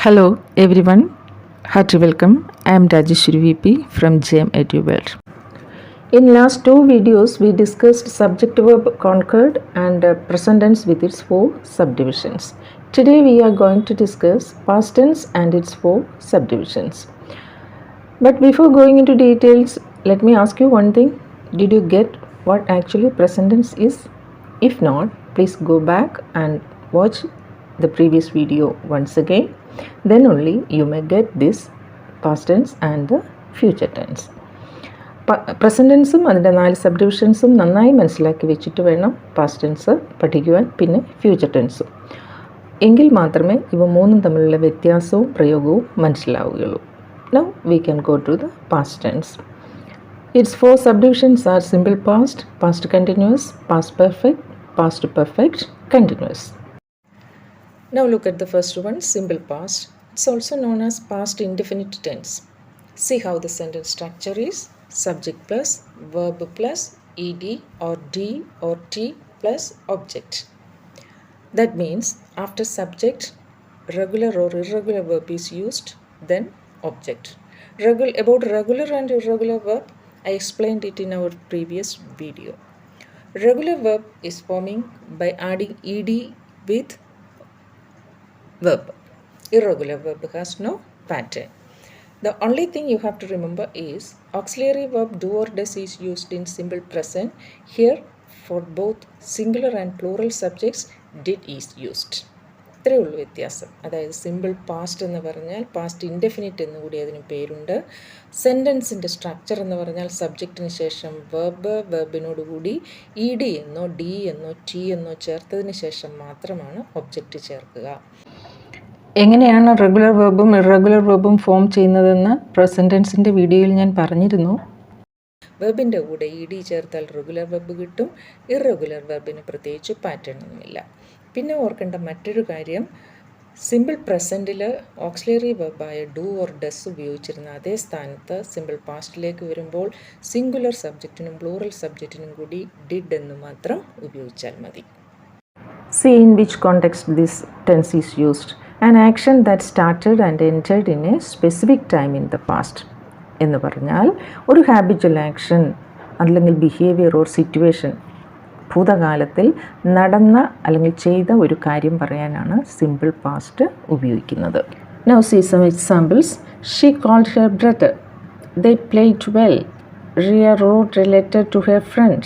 Hello everyone, hearty welcome. I am Rajeshwari VP from JM EduWorld. In last two videos, we discussed subject verb conquered and present tense with its four subdivisions. Today we are going to discuss past tense and its four subdivisions. But before going into details, let me ask you one thing. Did you get what actually present tense is? If not, please go back and watch the previous video once again. Then only you may get this past tense and the future tense. Present ടെൻസും അതിൻ്റെ 4 സബ്ഡിവിഷൻസും നന്നായി മനസ്സിലാക്കി വെച്ചിട്ട് വേണം past tense പഠിക്കുവാൻ, പിന്നെ future ടെൻസും. എങ്കിൽ മാത്രമേ ഇവ മൂന്നും തമ്മിലുള്ള വ്യത്യാസവും പ്രയോഗവും മനസ്സിലാവുകയുള്ളൂ. Now we can go to the past tense. Its four subdivisions are simple past, past continuous, past perfect, past perfect continuous. Now look at the first one, simple past. It's also known as past indefinite tense. See how the sentence structure is: subject plus verb plus ed or d or t plus object. That means after subject, regular or irregular verb is used, then object. About regular and irregular verb, I explained it in our previous video. Regular verb is forming by adding ed with verb. Irregular verb has no pattern. The only thing you have to remember is auxiliary verb do or does is used in simple present. Here for both singular and plural subjects, did is used. ഇത്രയേ ഉള്ളൂ വ്യത്യാസം. അതായത് simple past എന്ന് പറഞ്ഞാൽ past indefinite എന്ന് കൂടി അതിന് പേരുണ്ട്. സെൻറ്റൻസിൻ്റെ സ്ട്രക്ചർ എന്ന് പറഞ്ഞാൽ സബ്ജക്റ്റിന് ശേഷം വെർബിനോടുകൂടി ഇ ഡി എന്നോ ഡി എന്നോ ടി എന്നോ ചേർത്തതിന് ശേഷം മാത്രമാണ് ഒബ്ജക്റ്റ് ചേർക്കുക. എങ്ങനെയാണ് റെഗുലർ വെർബും ഇറഗുലർ വെർബും ഫോം ചെയ്യുന്നതെന്ന് പ്രസൻറ്റ് ടെൻസിൻ്റെ വീഡിയോയിൽ ഞാൻ പറഞ്ഞിരുന്നു. വെർബിൻ്റെ കൂടെ ഇ ഡി ചേർത്താൽ റെഗുലർ വെർബ് കിട്ടും. ഇറഗുലർ വെർബിന് പ്രത്യേകിച്ച് പാറ്റേൺ ഒന്നുമില്ല. പിന്നെ ഓർക്കേണ്ട മറ്റൊരു കാര്യം, സിമ്പിൾ പ്രസൻറ്റിൽ ഓക്സിലറി വെർബായ ഡു ഓർ ഡസ് ഉപയോഗിച്ചിരുന്ന അതേ സ്ഥാനത്ത് സിമ്പിൾ പാസ്റ്റിലേക്ക് വരുമ്പോൾ സിംഗുലർ സബ്ജക്റ്റിനും പ്ലൂറൽ സബ്ജക്റ്റിനും കൂടി ഡിഡ് എന്ന് മാത്രം ഉപയോഗിച്ചാൽ മതി. See in which context this tense is used. An action that started and ended in a specific time in the past. എന്ന് പറഞ്ഞാൽ ഒരു ഹാബിച്വൽ ആക്ഷൻ അല്ലെങ്കിൽ ബിഹേവിയർ ഓർ സിറ്റുവേഷൻ ഭൂതകാലത്തിൽ നടന്ന അല്ലെങ്കിൽ ചെയ്ത ഒരു കാര്യം പറയാനാണ് സിമ്പിൾ പാസ്റ്റ് ഉപയോഗിക്കുന്നത്. Now see some examples. She called her brother. They played well. Ria wrote a letter to her friend.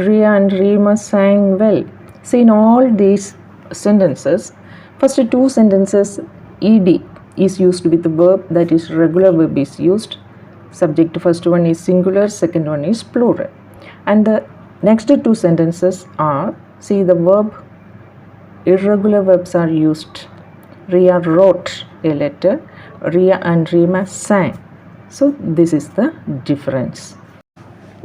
Ria and Rima sang well. See in all these sentences, first two sentences ed is used with the verb, that is regular verb is used. Subject first one is singular, second one is plural. And the next two sentences are, see the verb, irregular verbs are used. Ria wrote a letter, Ria and Rima sang. So this is the difference.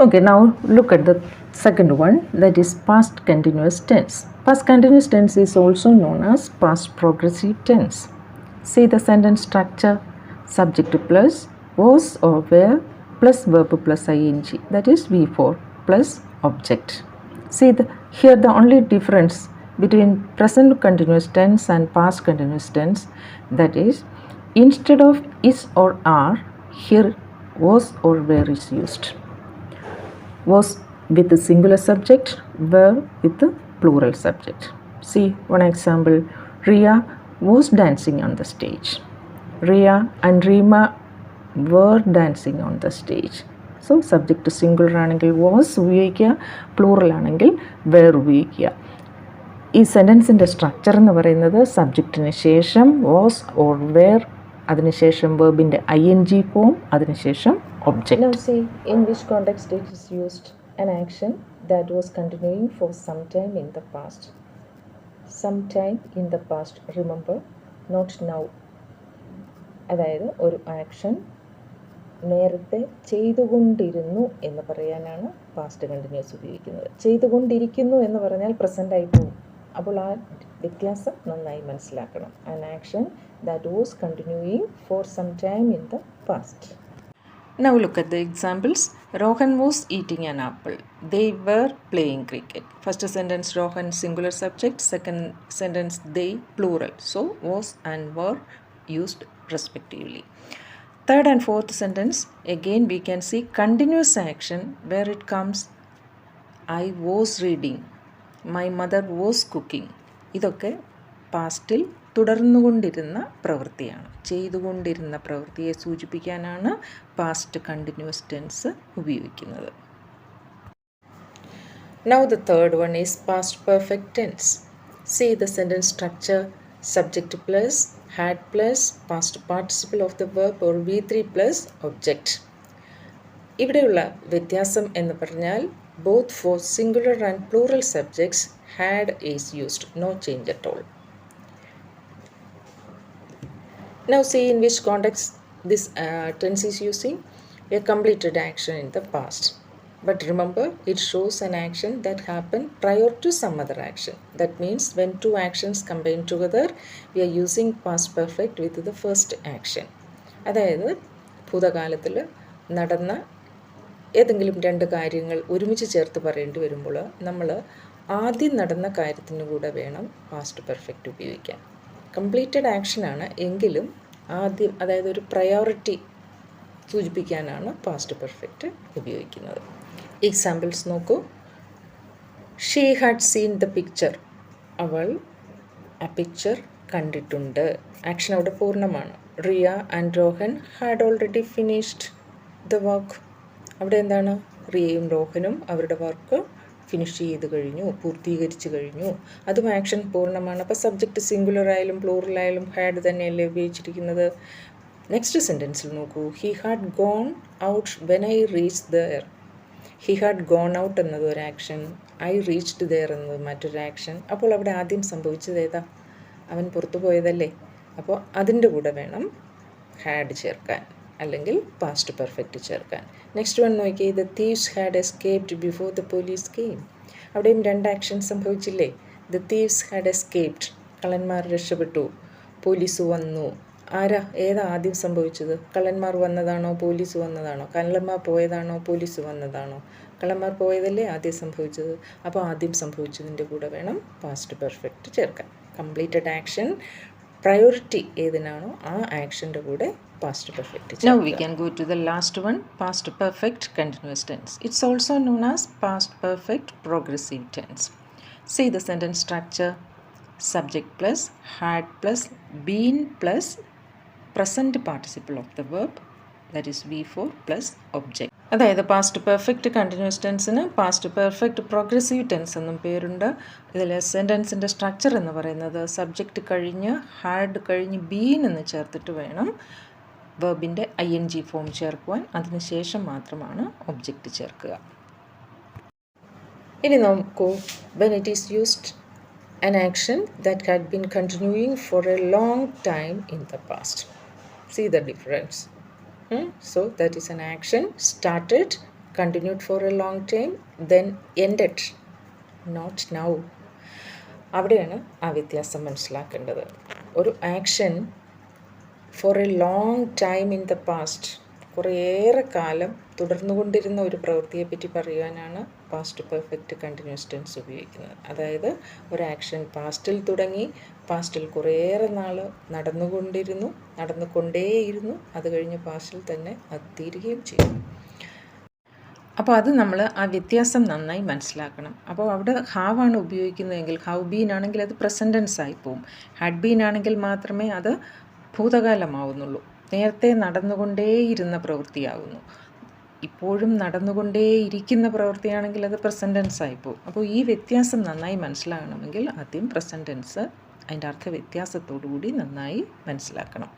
Okay, now look at the second one, that is past continuous tense. Past continuous tense is also known as past progressive tense. See the sentence structure: subject plus was or were plus verb plus ing, that is V4 plus object. See here the only difference between present continuous tense and past continuous tense, that is instead of is or are, here was or were is used. Was with the singular subject, were with the plural subject. See one example: Ria was dancing on the stage. Ria and Rima were dancing on the stage. So subject singular ആണെങ്കിൽ was ഉപയോഗിക്കുക, plural ആണെങ്കിൽ were ഉപയോഗിക്കുക. ഈ സെൻറ്റൻസിൻ്റെ structure എന്ന് പറയുന്നത് സബ്ജക്റ്റിന് ശേഷം was or were, അതിനുശേഷം വെർബിൻ്റെ ing form, അതിനുശേഷം object. Now see in which context it is used. An action that was continuing for some time in the past. Some time in the past, remember, not now. അതായത് ഒരു action നേരത്തെ ചെയ്തുകൊണ്ടിരുന്നു എന്ന് പറയാനാണ് past continuous ഉപയോഗിക്കുന്നത്. ചെയ്തുകൊണ്ടിരിക്കുന്നു എന്ന് പറഞ്ഞാൽ പ്രസൻ്റ് ആയി പോകും. അപ്പോൾ ആ വ്യത്യാസം നന്നായി മനസ്സിലാക്കണം. An action that was continuing for some time in the past. Now look at the examples. Rohan was eating an apple. They were playing cricket. First sentence Rohan singular subject, second sentence they plural. So was and were used respectively. Third and fourth sentence, again we can see continuous action where it comes I was reading, my mother was cooking. ഇതൊക്കെ പാസ്റ്റിൽ തുടർന്നുകൊണ്ടിരുന്ന പ്രവൃത്തിയാണ്, ചെയ്തുകൊണ്ടിരുന്ന പ്രവൃത്തിയെ സൂചിപ്പിക്കാനാണ് past continuous tense ഉപയോഗിക്കുന്നത്. Now the third one is past perfect tense. See the sentence structure: subject plus, had plus, past participle of the verb or V3 plus object. ഇവിടെയുള്ള വ്യത്യാസം എന്ന് പറഞ്ഞാൽ both for singular and plural subjects had is used, no change at all. Now see in which context this tense is using: a completed action in the past. But remember, it shows an action that happened prior to some other action. That means when two actions combine together, we are using past perfect with the first action. അതായത് ഭൂതകാലത്തിൽ നടന്ന ഏതെങ്കിലും രണ്ട് കാര്യങ്ങൾ ഒരുമിച്ച് ചേർത്ത് പറയേണ്ടി വരുമ്പോൾ നമ്മൾ ആദ്യം നടന്ന കാര്യത്തിന് കൂടെ വേണം പാസ്റ്റ് പെർഫെക്റ്റ് ഉപയോഗിക്കാൻ. കംപ്ലീറ്റഡ് ആക്ഷനാണ് എങ്കിലും ആദ്യം, അതായത് ഒരു പ്രയോറിറ്റി സൂചിപ്പിക്കാനാണ് പാസ്റ്റ് പെർഫെക്റ്റ് ഉപയോഗിക്കുന്നത്. എക്സാമ്പിൾസ് നോക്കൂ. She had seen the picture. അവൾ ആ പിക്ചർ കണ്ടിട്ടുണ്ട്. ആക്ഷൻ അവിടെ പൂർണ്ണമാണ്. Riya and Rohan had already finished the work. അവിടെ എന്താണ്? റിയയും രോഹനും അവരുടെ വർക്ക് ഫിനിഷ് ചെയ്ത് കഴിഞ്ഞു, പൂർത്തീകരിച്ച് കഴിഞ്ഞു. അതും ആക്ഷൻ പൂർണ്ണമാണ്. അപ്പോൾ സബ്ജക്റ്റ് സിംഗുലർ ആയാലും പ്ലൂറൽ ആയാലും ഹാഡ് തന്നെയല്ലേ ഉപയോഗിച്ചിരിക്കുന്നത്. നെക്സ്റ്റ് സെൻറ്റൻസിൽ നോക്കൂ. He had gone out when I reach there. He had gone out എന്നത് ഒരു ആക്ഷൻ, ഐ റീച്ച്ഡ് ദെയർ എന്നത് മറ്റൊരു ആക്ഷൻ. അപ്പോൾ അവിടെ ആദ്യം സംഭവിച്ചത് ഏതാ? അവൻ പുറത്തു പോയതല്ലേ. അപ്പോൾ അതിൻ്റെ കൂടെ വേണം ഹാഡ് ചേർക്കാൻ, അല്ലെങ്കിൽ പാസ്റ്റ് പെർഫെക്റ്റ് ചേർക്കാൻ. നെക്സ്റ്റ് വൺ നോക്കി. The thieves had escaped before the police came. അവിടെയും രണ്ട് ആക്ഷൻ സംഭവിച്ചില്ലേ. ദ തീവ്സ് ഹാഡ് എസ്കേപ്ഡ്, കള്ളന്മാർ രക്ഷപ്പെട്ടു. പോലീസ് വന്നു. ഏതാ ആദ്യം സംഭവിച്ചത്? കള്ളന്മാർ വന്നതാണോ പോലീസ് വന്നതാണോ? കള്ളന്മാർ പോയതാണോ പോലീസ് വന്നതാണോ? കള്ളന്മാർ പോയതല്ലേ ആദ്യം സംഭവിച്ചത്. അപ്പോൾ ആദ്യം സംഭവിച്ചതിൻ്റെ കൂടെ വേണം പാസ്റ്റ് പെർഫെക്റ്റ് ചേർക്കാൻ. കംപ്ലീറ്റഡ് ആക്ഷൻ പ്രയോറിറ്റി ഏതിനാണോ ആ ആക്ഷൻ്റെ കൂടെ past perfect. Now we can go to the last one, past perfect continuous tense. It's also known as past perfect progressive tense. See the sentence structure: subject plus, had plus, been plus, present participle of the verb, that is V4 plus object. അതായത് past perfect continuous ടെൻസിന് past perfect progressive tense എന്നും പേരുണ്ട്. ഇതിൽ സെൻറ്റൻസിൻ്റെ structure എന്ന് പറയുന്നത് subject കഴിഞ്ഞ് had കഴിഞ്ഞ് been എന്ന് ചേർത്തിട്ട് വേണം വെർബിൻ്റെ ING ഫോം ചേർക്കുവാൻ. അതിനുശേഷം മാത്രമാണ് ഒബ്ജക്റ്റ് ചേർക്കുക. ഇനി നോക്കൂ. when it is used an action that had been continuing for a long time in the past. See the difference. So that is an action started, continued for a long time, then ended, not now. അവിടെയാണ് ആ വ്യത്യാസം മനസ്സിലാക്കേണ്ടത്. ഒരു action for a long time in the past, കുറേയേറെ കാലം തുടർന്നുകൊണ്ടിരുന്ന ഒരു പ്രവൃത്തിയെപ്പറ്റി പറയാനാണ് past perfect continuous tense ഉപയോഗിക്കുന്നത്. അതായത് ഒരു ആക്ഷൻ പാസ്റ്റിൽ തുടങ്ങി, പാസ്റ്റിൽ കുറേയേറെ നാൾ നടന്നുകൊണ്ടേയിരുന്നു, അത് കഴിഞ്ഞ് പാസ്റ്റിൽ തന്നെ അത് തീരുകയും ചെയ്യും. അപ്പോൾ അത് നമ്മൾ ആ വ്യത്യാസം നന്നായി മനസ്സിലാക്കണം. അപ്പോൾ അവിടെ ഹാവ് ആണ് ഉപയോഗിക്കുന്നതെങ്കിൽ, ഹവ് ബീൻ ആണെങ്കിൽ അത് പ്രസൻറ്റ് ടെൻസ് ആയി പോവും. ഹാഡ് ബീൻ ആണെങ്കിൽ മാത്രമേ അത് ഭൂതകാലമാവുന്നുള്ളൂ. നേരത്തെ നടന്നുകൊണ്ടേയിരുന്ന പ്രവൃത്തിയാകുന്നു. ഇപ്പോഴും നടന്നുകൊണ്ടേയിരിക്കുന്ന പ്രവൃത്തിയാണെങ്കിൽ അത് പ്രസൻറ്റ് ടെൻസ് ആയിപ്പോവും. അപ്പോൾ ഈ വ്യത്യാസം നന്നായി മനസ്സിലാകണമെങ്കിൽ ആദ്യം പ്രസൻറ്റ് ടെൻസ് അതിൻ്റെ അർത്ഥവ്യത്യാസത്തോടു കൂടി നന്നായി മനസ്സിലാക്കണം.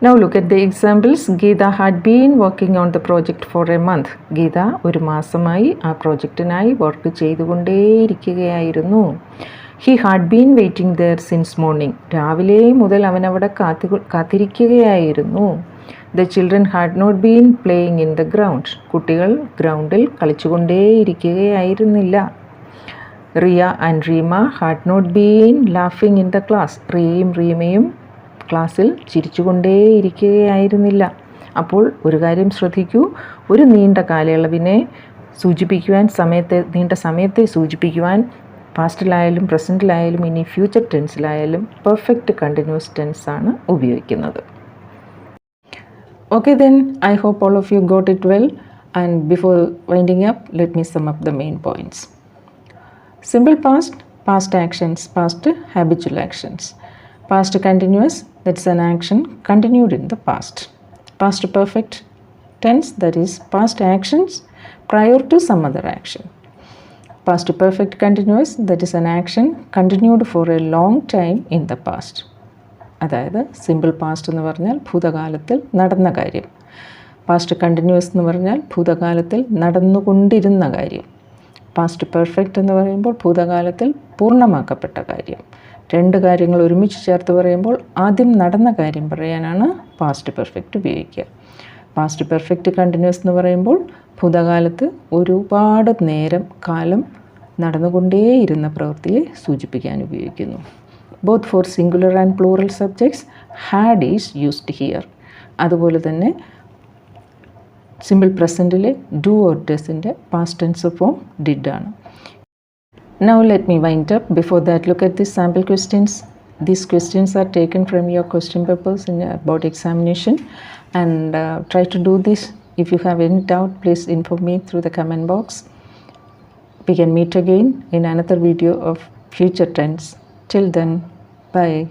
Now look at the examples. Geeta had been working on the project for a month. Geetha ഒരു മാസമായി ആ പ്രോജക്റ്റിനായി work ചെയ്തുകൊണ്ടേയിരിക്കുകയായിരുന്നു. He had been waiting there since morning. രാവിലെ മുതൽ അവൻ അവിടെ കാത്തിരിക്കുകയായിരുന്നു. The children had not been playing in the ground. കുട്ടികൾ ഗ്രൗണ്ടിൽ കളിച്ചുകൊണ്ടേയിരിക്കുകയായിരുന്നില്ല. Riya and Reema had not been laughing in the class. റിയയും റീമയും ക്ലാസ്സിൽ ചിരിച്ചുകൊണ്ടേയിരിക്കുകയായിരുന്നില്ല. അപ്പോൾ ഒരു കാര്യം ശ്രദ്ധിക്കൂ. ഒരു നീണ്ട കാലയളവിനെ സൂചിപ്പിക്കുവാൻ, നീണ്ട സമയത്തെ സൂചിപ്പിക്കുവാൻ പാസ്റ്റിലായാലും പ്രസൻറ്റിലായാലും ഇനി ഫ്യൂച്ചർ ടെൻസിലായാലും പെർഫെക്റ്റ് കണ്ടിന്യൂസ് ടെൻസ് ആണ് ഉപയോഗിക്കുന്നത്. Okay then, I hope all of you got it well, and before winding up, let me sum up the main points. Simple past, past actions, past habitual actions. Past continuous, that's an action continued in the past. Past perfect tense, that is past actions prior to some other action. Past perfect continuous, that is an action continued for a long time in the past. അതായത് simple past എന്ന് പറഞ്ഞാൽ ഭൂതകാലത്തിൽ നടന്ന കാര്യം. Past continuous എന്ന് പറഞ്ഞാൽ ഭൂതകാലത്തിൽ നടന്നുകൊണ്ടിരുന്ന കാര്യം. Past perfect എന്ന് പറയുമ്പോൾ ഭൂതകാലത്തിൽ പൂർണ്ണമാക്കപ്പെട്ട കാര്യം. രണ്ട് കാര്യങ്ങൾ ഒരുമിച്ച് ചേർത്ത് പറയുമ്പോൾ ആദ്യം നടന്ന കാര്യം പറയാനാണ് പാസ്റ്റ് പെർഫെക്റ്റ് ഉപയോഗിക്കുക. പാസ്റ്റ് പെർഫെക്റ്റ് കണ്ടിന്യൂസ് എന്ന് പറയുമ്പോൾ ഭൂതകാലത്ത് ഒരുപാട് നേരം കാലം നടന്നുകൊണ്ടേയിരുന്ന പ്രവൃത്തിയെ സൂചിപ്പിക്കാൻ ഉപയോഗിക്കുന്നു. Both for singular and plural subjects, had is used here. അതുപോലെ തന്നെ സിമ്പിൾ പ്രസൻറ്റിലെ ഡു ഓർ ഡസിൻ്റെ പാസ്റ്റ് ടെൻസ് ഫോം ഡിഡ് ആണ്. Now let me wind up. Before that, look at these sample questions. These questions are taken from your question papers in your board examination, and try to do this. If you have any doubt, please inform me through the comment box. We can meet again in another video of future tense. Till then, bye.